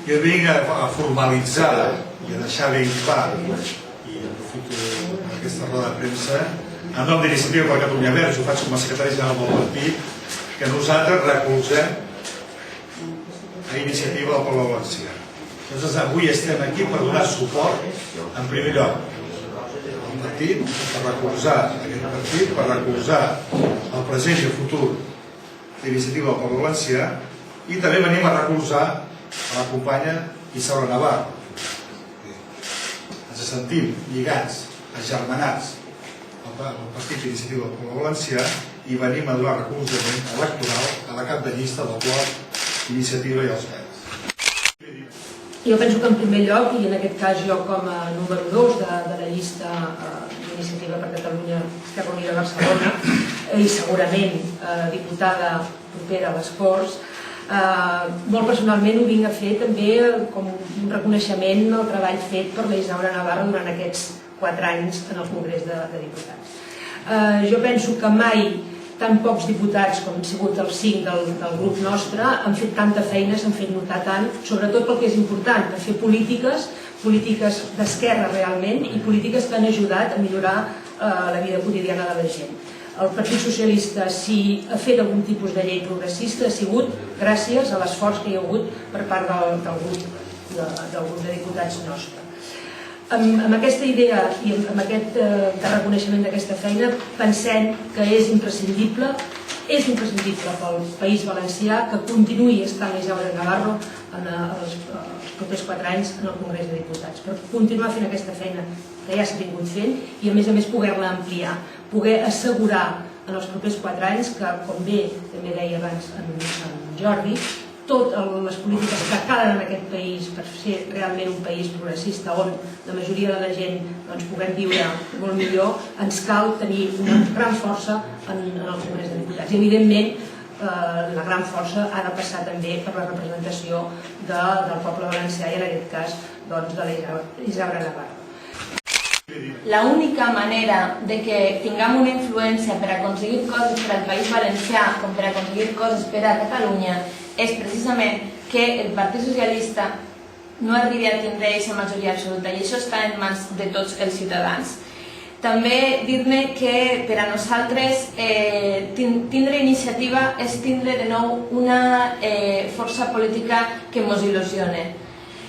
jo vinc a formalitzar i a deixar ben clar, i aprofito aquesta roda de premsa, en nom d'Iniciativa per Catalunya Verds, ho faig com a secretari general del partit, que nosaltres recolzem la iniciativa del poble valencià. Nosaltres avui estem aquí per donar suport, en primer lloc, al partit, per recolzar aquest partit, per recolzar el present i el futur d'iniciativa del poble valencià, i també venim a recolzar a la companya Isaura Navarro. Ens sentim lligats, agermanats al partit d'iniciativa del poble valencià i venim a donar recolzament electoral a la cap de llista del bloc Iniciativa i els Verds. Jo penso que en primer lloc, i en aquest cas jo com a número 2 de la llista d'Iniciativa per Catalunya Esquerra Unida Barcelona i segurament diputada propera a les Corts, molt personalment ho vinc a fer també com un reconeixement al treball fet per la Isaura Navarro durant aquests 4 anys en el Congrés de Diputats. Jo penso que mai tan pocs diputats com han sigut els 5 del grup nostre han fet tanta feina, s'han fet notar tant, sobretot pel que és important, per fer polítiques d'esquerra realment i polítiques que han ajudat a millorar la vida quotidiana de la gent. El Partit Socialista, si ha fet algun tipus de llei progressista, ha sigut gràcies a l'esforç que hi ha hagut per part del grup de diputats nostre. Amb aquesta idea i amb aquest reconeixement d'aquesta feina pensem que és imprescindible pel País Valencià que continuï estant l'Isaura Navarro els propers 4 anys en el Congrés de Diputats, per continuar fent aquesta feina que ja s'ha vingut fent i a més poder-la ampliar, poder assegurar en els propers 4 anys que, com bé també deia abans en Jordi, totes les polítiques que calen en aquest país per ser realment un país progressista on la majoria de la gent puguem viure molt millor, ens cal tenir una gran força en el Congrés de Diputats. I evidentment la gran força ha de passar també per la representació del poble valencià i en aquest cas de l'Isaura Navarro. La única manera de que tinguem una influència per aconseguir coses per al País Valencià com per aconseguir coses per a Catalunya és precisament que el Partit Socialista no arribi a tindre aquesta majoria absoluta i això està en mans de tots els ciutadans. També dir-ne que per a nosaltres tindre iniciativa és tindre de nou una força política que ens il·lusiona.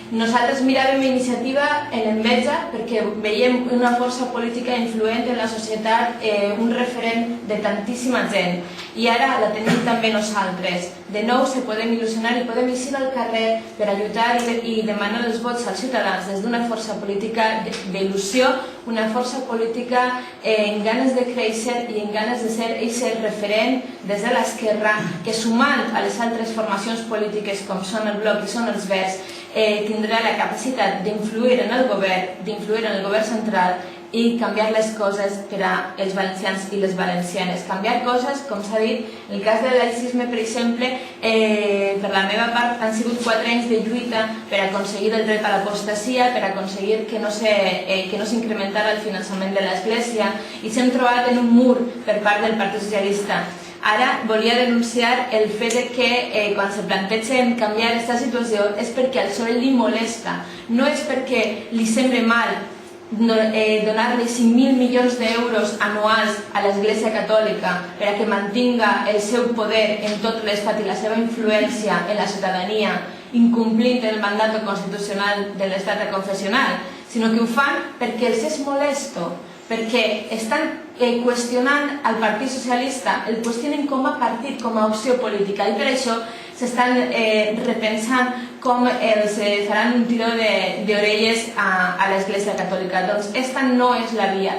Nosaltres miràvem iniciativa en enveja perquè veiem una força política influent en la societat, un referent de tantíssima gent. I ara la tenim també nosaltres. De nou se podem il·lusionar i podem eixir al carrer per a lluitar i demanar els vots als ciutadans des d'una força política d'il·lusió, una força política en ganes de créixer i en ganes de ser aquest referent des de l'esquerra que sumant a les altres formacions polítiques com són el Bloc i són els Verds tindrà la capacitat d'influir en el govern central i canviar les coses per als valencians i les valencianes. Canviar coses, com s'ha dit, en el cas del laïcisme, per exemple, per la meva part han sigut 4 anys de lluita per aconseguir el dret a l'apostasia, per aconseguir que no s'incrementara el finançament de l'Església i s'hem trobat en un mur per part del Partit Socialista. Ara volia denunciar el fet que quan se plantegen canviar aquesta situació és perquè al PSOE li molesta, no és perquè li sembla mal donar-li 5.000 milions d'euros anuals a l'Església Catòlica per a que mantinga el seu poder en tot l'Estat i la seva influència en la ciutadania, incomplint el mandat constitucional de l'Estat confessional, sinó que ho fan perquè els és molesto, perquè estan qüestionant el Partit Socialista, el qüestionen com a partit, com a opció política, i per això s'estan repensant com els faran un tiró d'orelles a l'Església Catòlica. Doncs aquesta no és la via.